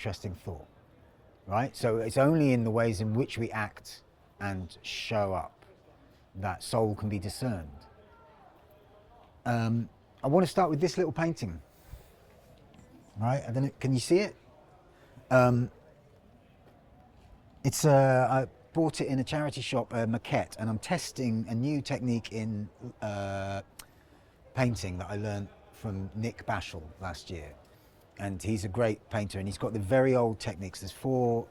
interesting thought, right? So it's only in the ways in which we act and show up that soul can be discerned. I want to start with this little painting, right? I don't know, can you see it? I bought it in a charity shop, a maquette, and I'm testing a new technique in painting that I learned from Nick Bashel last year. And he's a great painter, and he's got the very old techniques. There's 4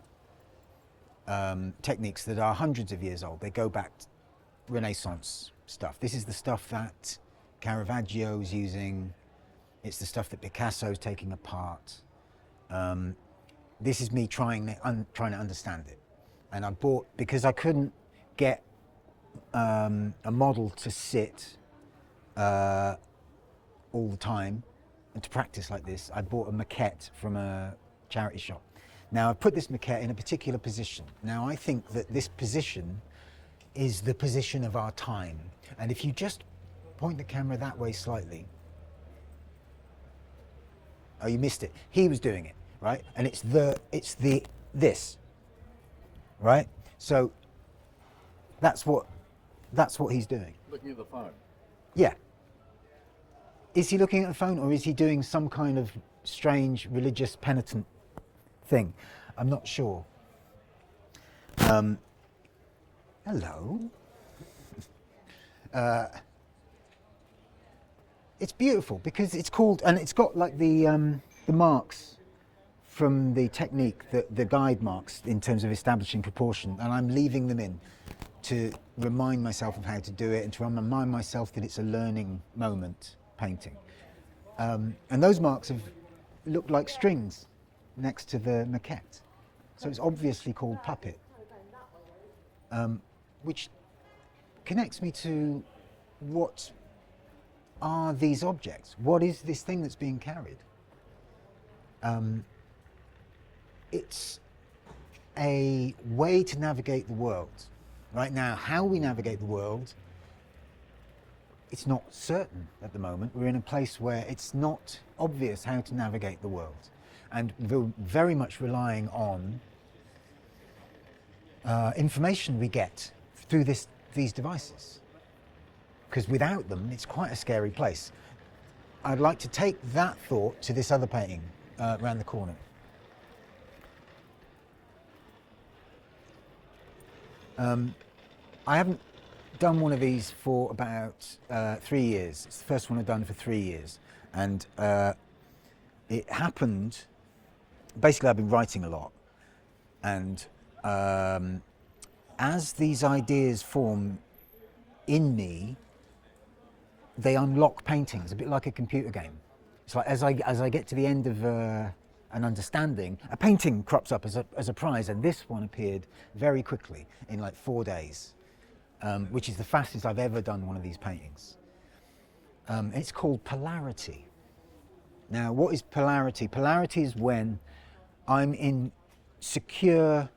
techniques that are hundreds of years old. They go back to Renaissance stuff. This is the stuff that Caravaggio's using. It's the stuff that Picasso's taking apart. This is me trying to understand it. And I bought, because I couldn't get a model to sit all the time and to practice like this, I bought a maquette from a charity shop. Now I've put this maquette in a particular position. Now I think that this position is the position of our time. And if you just point the camera that way slightly, oh, you missed it. He was doing it, right? And it's this, right? So that's what he's doing. Looking at the phone. Yeah. Is he looking at the phone, or is he doing some kind of strange religious penitent thing? I'm not sure. Hello. It's beautiful because it's called, and it's got like the marks from the technique, the guide marks in terms of establishing proportion, and I'm leaving them in to remind myself of how to do it and to remind myself that it's a learning moment painting. And those marks have looked like strings next to the maquette. So it's obviously called puppet, which connects me to what are these objects? What is this thing that's being carried? It's a way to navigate the world. Right now, how we navigate the world, it's not certain at the moment. We're in a place where it's not obvious how to navigate the world. And we're very much relying on information we get through these devices. Because without them, it's quite a scary place. I'd like to take that thought to this other painting around the corner. I haven't done one of these for about 3 years. It's the first one I've done for 3 years. And it happened, basically I've been writing a lot. And as these ideas form in me, they unlock paintings, a bit like a computer game. It's like as I get to the end of an understanding, a painting crops up as a prize, and this one appeared very quickly in like 4 days, which is the fastest I've ever done one of these paintings. It's called Polarity. Now, what is polarity? Polarity is when I'm in secure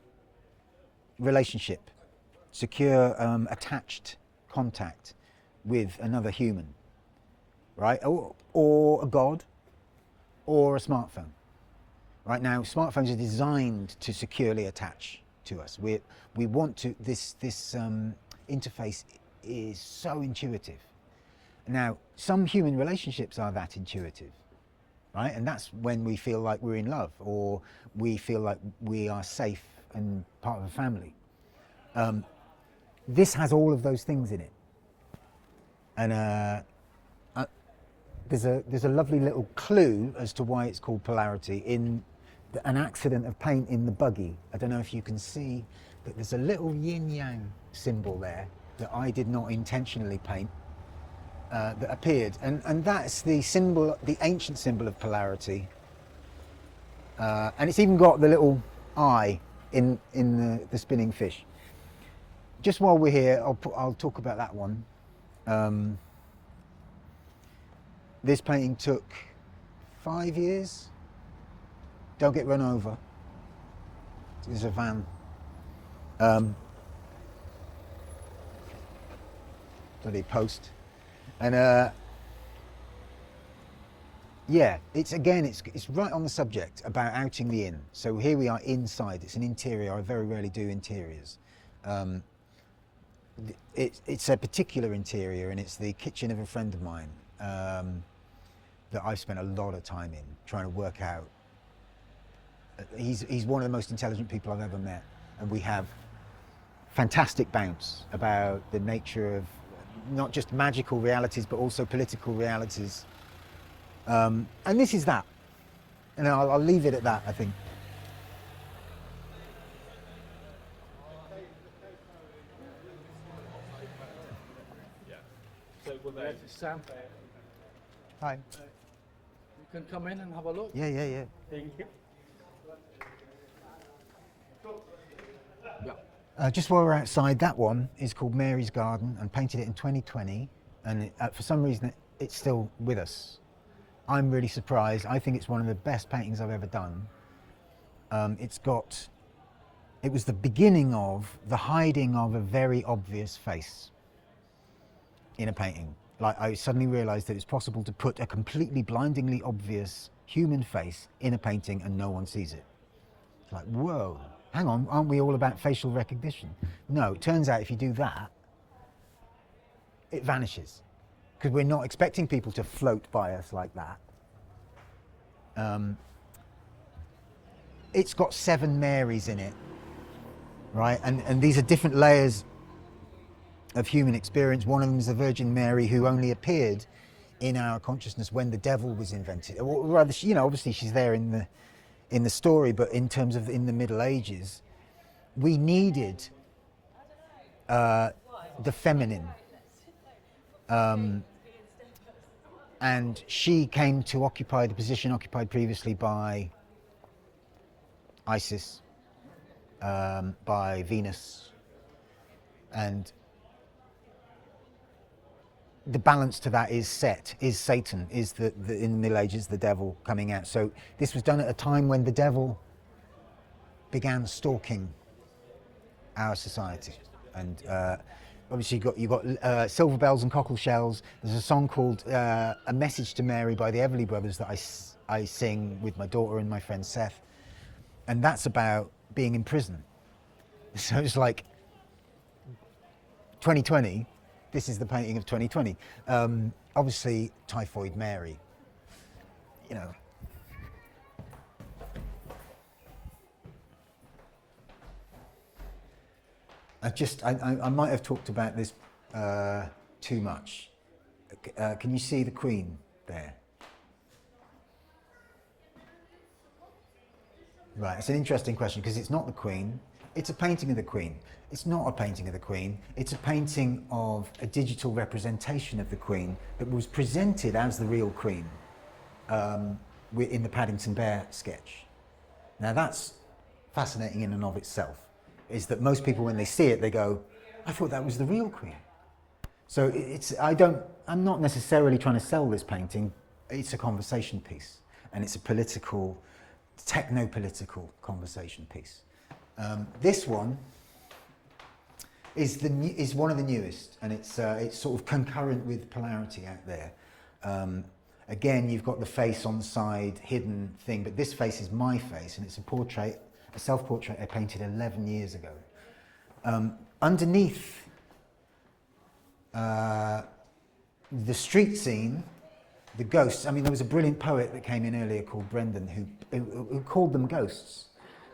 relationship, secure attached contact with another human, right? Or a god, or a smartphone. Right now, smartphones are designed to securely attach to us. We want to, this interface is so intuitive. Now, some human relationships are that intuitive, right? And that's when we feel like we're in love, or we feel like we are safe and part of a family. This has all of those things in it. And there's a lovely little clue as to why it's called Polarity in an accident of paint in the buggy. I don't know if you can see that there's a little yin-yang symbol there that I did not intentionally paint that appeared. And that's the symbol, the ancient symbol of polarity. And it's even got the little eye in the spinning fish. Just while we're here, I'll talk about that one. This painting took 5 years. Don't get run over. There's a van. Bloody post. And Yeah, it's right on the subject about outing the inn. So here we are inside. It's an interior. I very rarely do interiors. Um, it's a particular interior, and it's the kitchen of a friend of mine that I've spent a lot of time in trying to work out. He's one of the most intelligent people I've ever met, and we have fantastic bounce about the nature of not just magical realities but also political realities. And this is that, and I'll leave it at that, I think. Sam, Hi. you can come in and have a look. Yeah. Thank you. Yeah. Just while we're outside, that one is called Mary's Garden and painted it in 2020, and for some reason it's still with us. I'm really surprised. I think it's one of the best paintings I've ever done. It was the beginning of the hiding of a very obvious face in a painting. Like, I suddenly realized that it's possible to put a completely blindingly obvious human face in a painting and no one sees it. It's like, whoa, hang on, aren't we all about facial recognition? No, it turns out if you do that, it vanishes. Because we're not expecting people to float by us like that. It's got 7 Marys in it, right? And these are different layers of human experience. One of them is the Virgin Mary, who only appeared in our consciousness when the devil was invented. Or rather, obviously she's there in the story, but in terms of in the Middle Ages, we needed the feminine. And she came to occupy the position occupied previously by Isis, by Venus, and the balance to that is Satan, is in the Middle Ages, the devil coming out. So this was done at a time when the devil began stalking our society. And obviously you've got Silver Bells and Cockle Shells. There's a song called A Message to Mary by the Everly Brothers that I sing with my daughter and my friend Seth. And that's about being in prison. So it's like 2020, this is the painting of 2020. Obviously, Typhoid Mary, you know. I might have talked about this too much. Can you see the Queen there? Right, it's an interesting question because it's not the Queen. It's a painting of the Queen. It's not a painting of the Queen. It's a painting of a digital representation of the Queen that was presented as the real Queen in the Paddington Bear sketch. Now that's fascinating in and of itself, is that most people when they see it, they go, I thought that was the real Queen. So I'm not necessarily trying to sell this painting. It's a conversation piece, and it's a political, techno-political conversation piece. This one is one of the newest, and it's sort of concurrent with Polarity out there. Again, you've got the face on the side, hidden thing, but this face is my face, and it's a self-portrait I painted 11 years ago. Underneath the street scene, the ghosts. I mean, there was a brilliant poet that came in earlier called Brendan who called them ghosts.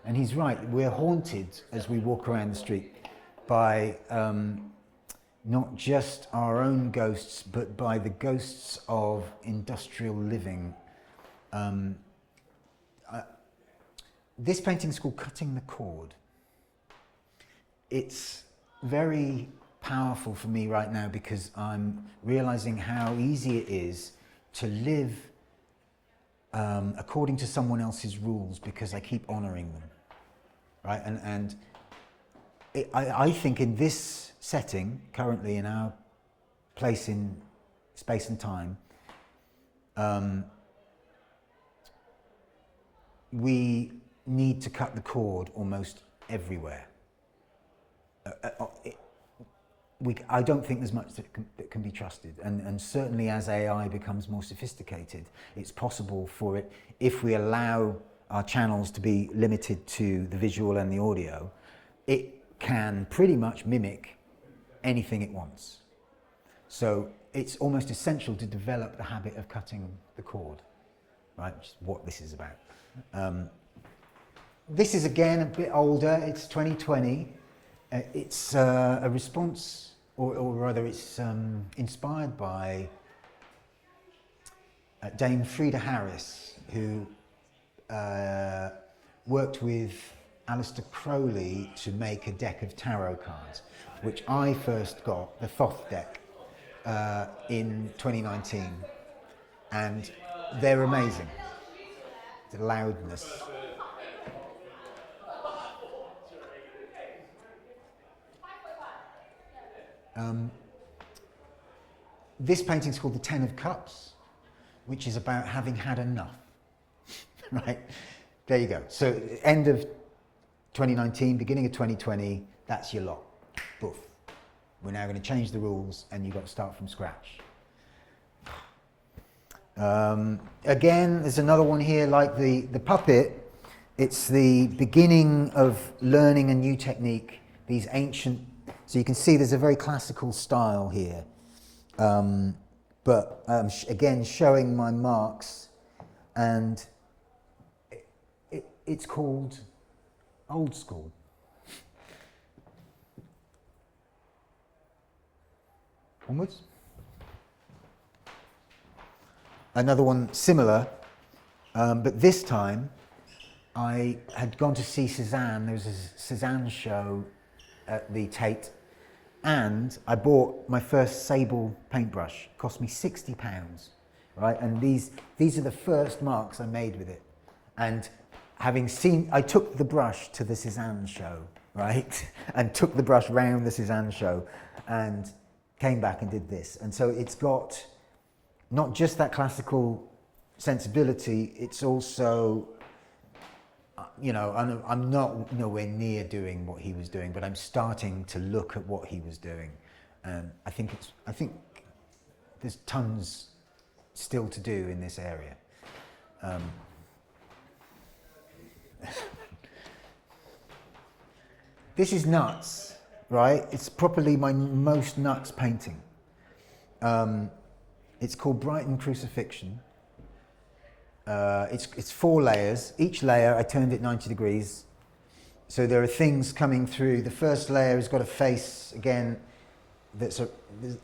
And he's right, we're haunted as we walk around the street by not just our own ghosts, but by the ghosts of industrial living. This painting is called Cutting the Cord. It's very powerful for me right now because I'm realizing how easy it is to live according to someone else's rules because I keep honoring them, right? And I think in this setting, currently in our place in space and time, we need to cut the cord almost everywhere. I don't think there's much that can be trusted. And certainly as AI becomes more sophisticated, it's possible for it, if we allow our channels to be limited to the visual and the audio, it can pretty much mimic anything it wants. So it's almost essential to develop the habit of cutting the cord, right? Which is what this is about. This is again a bit older, it's 2020. It's a response, or rather it's inspired by Dame Frida Harris, who worked with Aleister Crowley to make a deck of tarot cards, which I first got, the Thoth deck, in 2019. And they're amazing. The loudness. This painting is called the Ten of Cups, which is about having had enough. Right? There you go. So end of 2019, beginning of 2020, that's your lot. Boof. We're now going to change the rules and you've got to start from scratch. Again, there's another one here like the puppet. It's the beginning of learning a new technique, these ancient. So you can see there's a very classical style here. But again, showing my marks, and it's called old school. Onwards. Another one similar, but this time I had gone to see Cézanne. There was a Cézanne show at the Tate, and I bought my first sable paintbrush. It cost me £60, right? And these are the first marks I made with it. And having seen, I took the brush to the Cézanne show, right? And took the brush round the Cézanne show and came back and did this. And so it's got not just that classical sensibility, it's also, you know, I'm not nowhere near doing what he was doing, but I'm starting to look at what he was doing. And I think there's tons still to do in this area. This is nuts, right? It's probably my most nuts painting. It's called Brighton Crucifixion. It's 4 layers. Each layer, I turned it 90 degrees. So there are things coming through. The first layer has got a face, again, the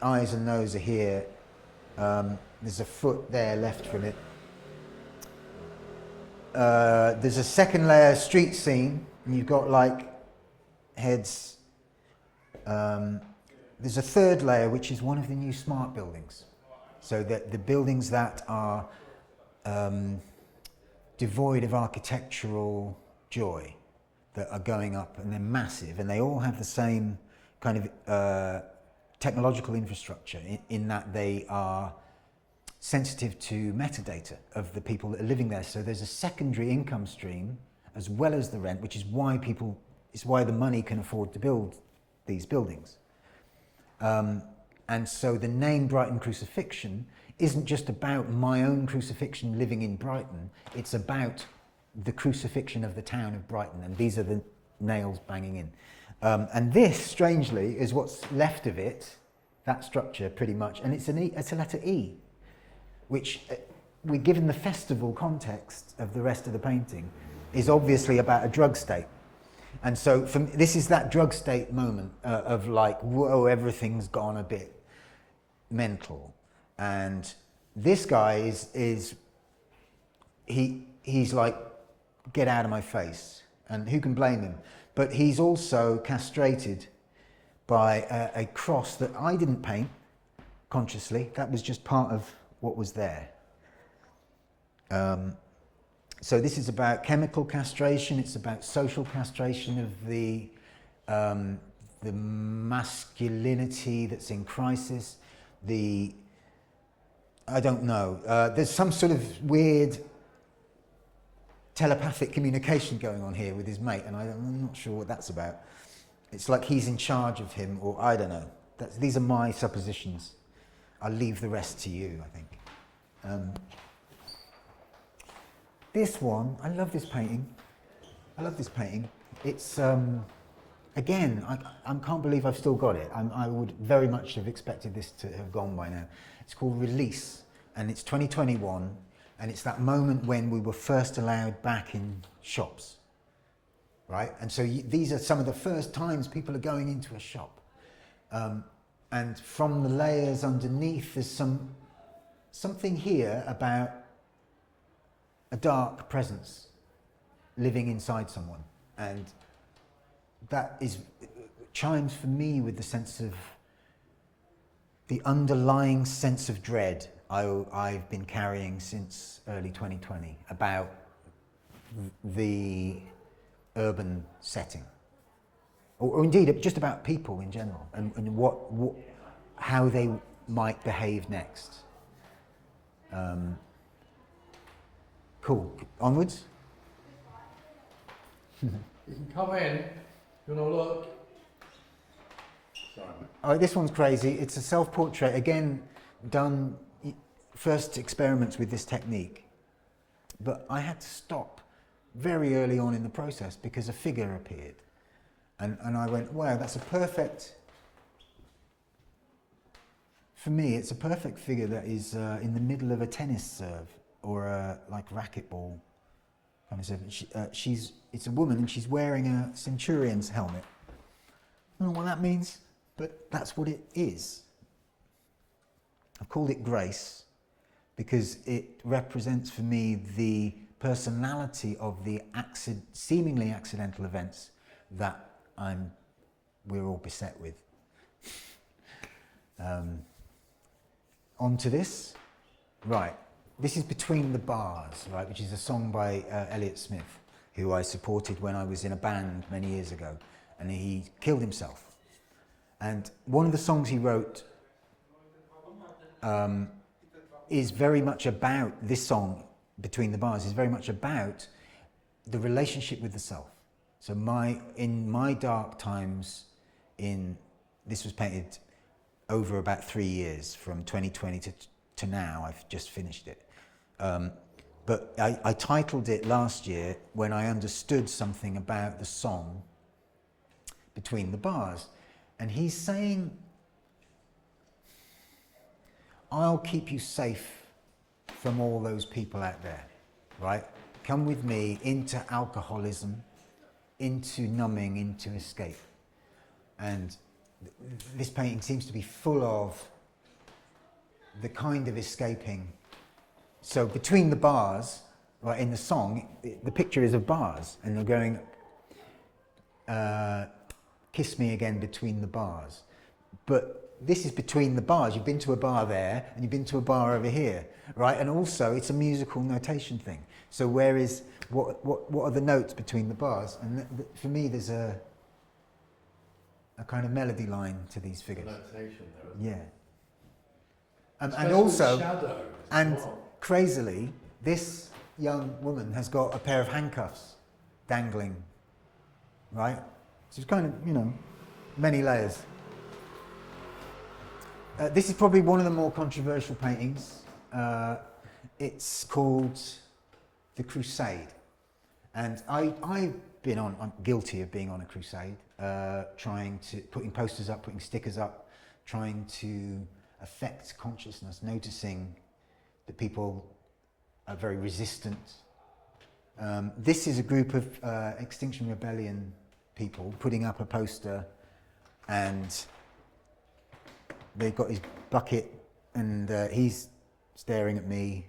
eyes and nose are here. There's a foot there left from it. There's a second layer, street scene, and you've got like heads. There's a third layer, which is one of the new smart buildings. So that the buildings that are devoid of architectural joy, that are going up, and they're massive, and they all have the same kind of technological infrastructure in that they are sensitive to metadata of the people that are living there. So there's a secondary income stream as well as the rent, which is why it's why the money can afford to build these buildings. And so the name Brighton Crucifixion isn't just about my own crucifixion living in Brighton, it's about the crucifixion of the town of Brighton, and these are the nails banging in. And this, strangely, is what's left of it, that structure pretty much, and it's a letter E, which, we're given the festival context of the rest of the painting, is obviously about a drug state. And so this is that drug state moment of like, whoa, everything's gone a bit mental. And this guy he's like, get out of my face. And who can blame him? But he's also castrated by a cross that I didn't paint consciously. That was just part of what was there. So this is about chemical castration. It's about social castration of the masculinity that's in crisis. I don't know. There's some sort of weird telepathic communication going on here with his mate, and I'm not sure what that's about. It's like he's in charge of him, or I don't know. these are my suppositions. I'll leave the rest to you, I think. This one, I love this painting. I love this painting. It's, again, I can't believe I've still got it. I would very much have expected this to have gone by now. It's called Release, and it's 2021, and it's that moment when we were first allowed back in shops, right? And so these are some of the first times people are going into a shop. And from the layers underneath, there's something here about a dark presence living inside someone. And that chimes for me with the sense of the underlying sense of dread I've been carrying since early 2020 about the urban setting, or indeed just about people in general, and how they might behave next. Cool. Onwards. You can come in, you want to look. Sorry, mate. Oh, this one's crazy. It's a self-portrait, again, done first experiments with this technique. But I had to stop very early on in the process because a figure appeared. And I went, wow, that's a perfect, for me, it's a perfect figure that is in the middle of a tennis serve or a racquetball kind of serve. It's a woman and she's wearing a centurion's helmet. I don't know what that means, but that's what it is. I've called it Grace because it represents for me the personality of the seemingly accidental events that we're all beset with. On to this. Right. This is Between the Bars, right, which is a song by Elliott Smith, who I supported when I was in a band many years ago, and he killed himself. And one of the songs he wrote is very much about, this song, Between the Bars, is very much about the relationship with the self. So in my dark times, this was painted over about 3 years, from 2020 to now. I've just finished it. But I titled it last year when I understood something about the song Between the Bars. And he's saying, I'll keep you safe from all those people out there, right? Come with me into alcoholism, into numbing, into escape. And this painting seems to be full of the kind of escaping. So between the bars, right, in the song, the picture is of bars, and they're going, kiss me again between the bars. But this is between the bars. You've been to a bar there, and you've been to a bar over here, right? And also, it's a musical notation thing. So what are the notes between the bars? And for me, there's a kind of melody line to these figures. Notation there, isn't yeah. it? And also, shadows. and crazily, this young woman has got a pair of handcuffs dangling, right? So it's kind of, many layers. This is probably one of the more controversial paintings. It's called The Crusade. And I'm guilty of being on a crusade, putting posters up, putting stickers up, trying to affect consciousness, noticing that people are very resistant. This is a group of Extinction Rebellion people putting up a poster, and they've got his bucket, and he's staring at me.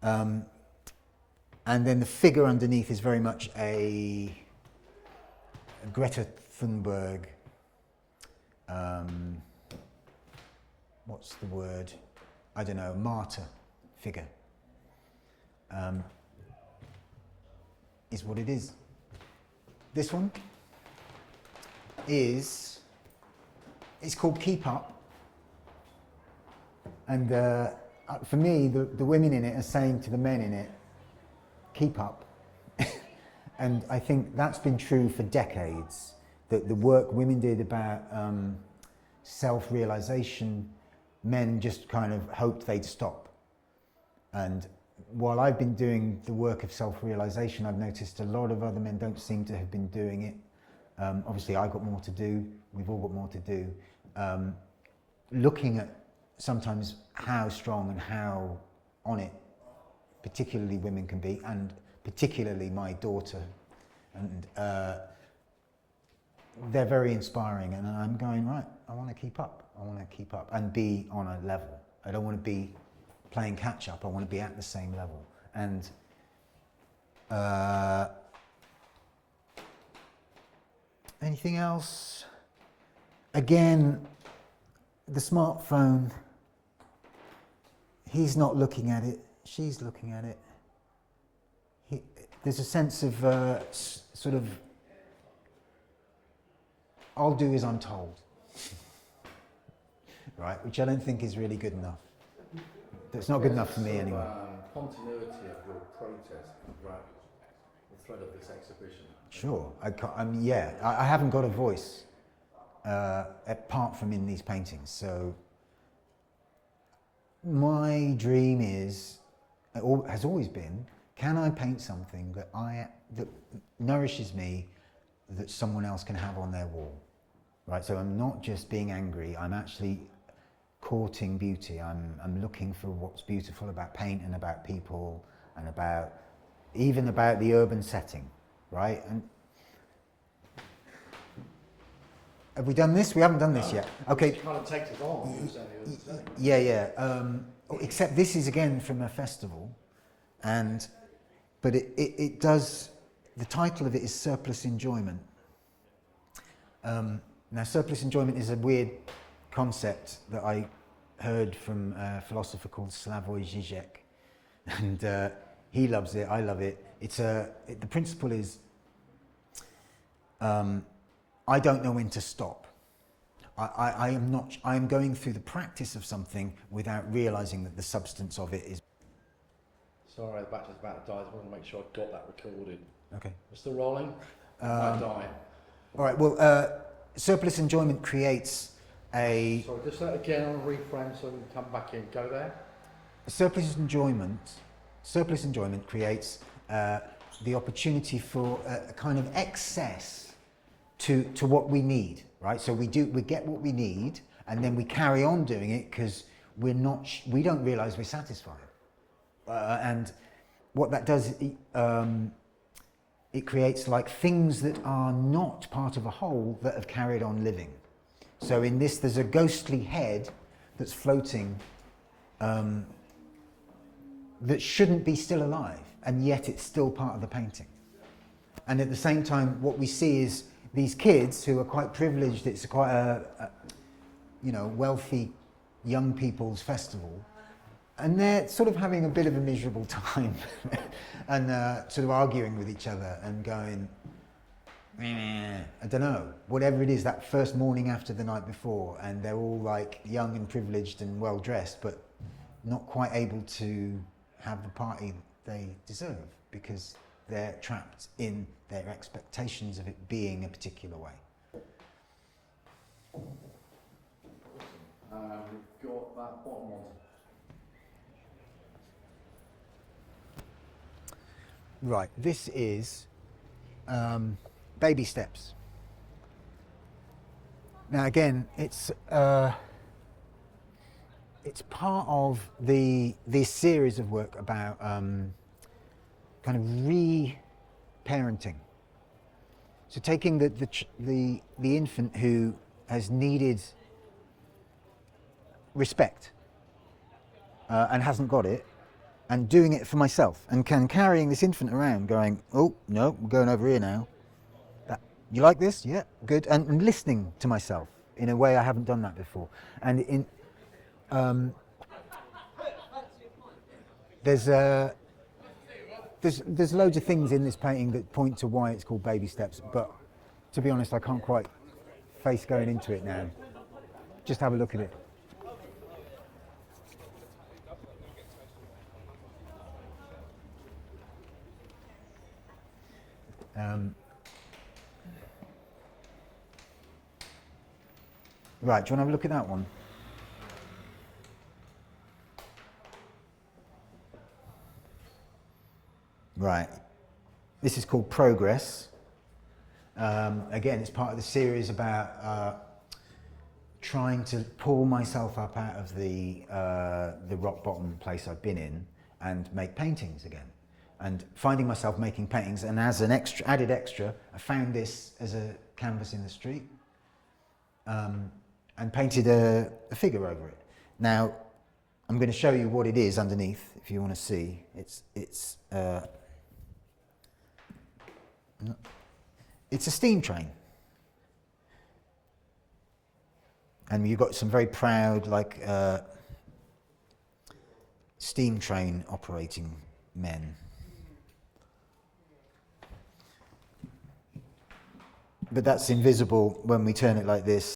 And then the figure underneath is very much a Greta Thunberg, what's the word? I don't know, martyr figure. Is what it is. This one it's called Keep Up. And for me, the women in it are saying to the men in it, keep up. And I think that's been true for decades, that the work women did about self-realization, men just kind of hoped they'd stop. And while I've been doing the work of self-realization, I've noticed a lot of other men don't seem to have been doing it. Obviously, I've got more to do. We've all got more to do. Looking at sometimes how strong and how on it, particularly women can be, and particularly my daughter. And they're very inspiring. And I'm going, right, I want to keep up. I want to keep up and be on a level. I don't want to be playing catch up. I want to be at the same level. And anything else? Again, the smartphone, he's not looking at it, she's looking at it. There's a sense of sort of, I'll do as I'm told, right? Which I don't think is really good enough. It's not good enough for me anyway. Continuity of your protest throughout the thread of this exhibition. Sure, I haven't got a voice apart from in these paintings. So my dream is, has always been, can I paint something that nourishes me, that someone else can have on their wall, right? So I'm not just being angry. I'm actually courting beauty. I'm looking for what's beautiful about paint and about people and even about the urban setting, right? And have we done this? We haven't done this yet. Okay. It kind of takes us on. Yeah. Except this is again from a festival, but it does. The title of it is Surplus Enjoyment. Now, surplus enjoyment is a weird concept that I heard from a philosopher called Slavoj Žižek, and he loves it. I love it. The principle is, I don't know when to stop. I am going through the practice of something without realizing that the substance of it is. Sorry, the battery's about to die. I just want to make sure I've got that recorded. Okay. We're still rolling? Might die. All right, well, surplus enjoyment creates a... Sorry, just that again on a reframe so we can come back in. Go there. Surplus enjoyment creates the opportunity for a kind of excess to what we need, right? So we get what we need, and then we carry on doing it because we don't realize we're satisfied. And what that does, it creates like things that are not part of a whole that have carried on living. So in this, there's a ghostly head that's floating that shouldn't be still alive, and yet it's still part of the painting. And at the same time, what we see is these kids who are quite privileged. It's quite a wealthy young people's festival, and they're sort of having a bit of a miserable time and sort of arguing with each other and going, I don't know, whatever it is, that first morning after the night before, and they're all like young and privileged and well dressed, but not quite able to have the party they deserve because they're trapped in their expectations of it being a particular way. We've got that bottom one. Right, this is Baby Steps. Now again, it's part of this series of work about kind of re-parenting. So taking the infant who has needed respect and hasn't got it, and doing it for myself, and carrying this infant around going, oh, no, we're going over here now. You like this? Yeah, good. And listening to myself in a way I haven't done that before. And there's loads of things in this painting that point to why it's called Baby Steps, but to be honest, I can't quite face going into it now. Just have a look at it. Right, do you want to have a look at that one? Right. This is called Progress. Again, it's part of the series about trying to pull myself up out of the rock bottom place I've been in and make paintings again. And finding myself making paintings, and as an added extra, I found this as a canvas in the street and painted a figure over it. Now, I'm going to show you what it is underneath, if you want to see. It's a steam train. And you've got some very proud, like, steam train operating men. But that's invisible when we turn it like this.